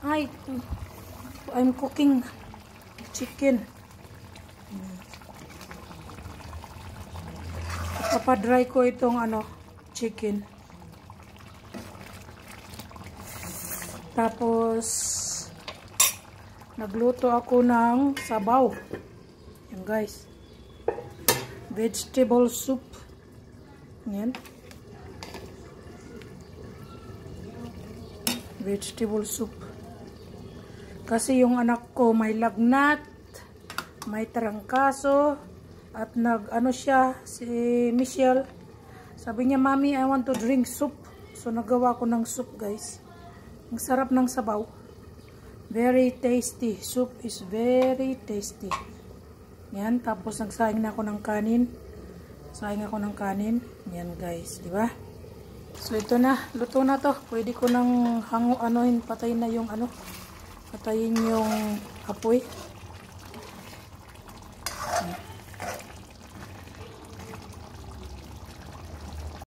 Ay, I'm cooking chicken. Papadry ko itong chicken. Tapos nagluto ako ng sabaw. Yan guys. Vegetable soup. Yan. Vegetable soup. Kasi yung anak ko may lagnat, may trangkaso, at siya, si Michelle. Sabi niya, Mami, I want to drink soup. So nagawa ko ng soup guys. Ang sarap ng sabaw. Very tasty. Soup is very tasty. Yan. Tapos nagsaing na ako ng kanin. Saing ako ng kanin. Yan guys. Diba? So ito na. Luto na to. Pwede ko nang patayin na yung patayin yung apoy. Yan.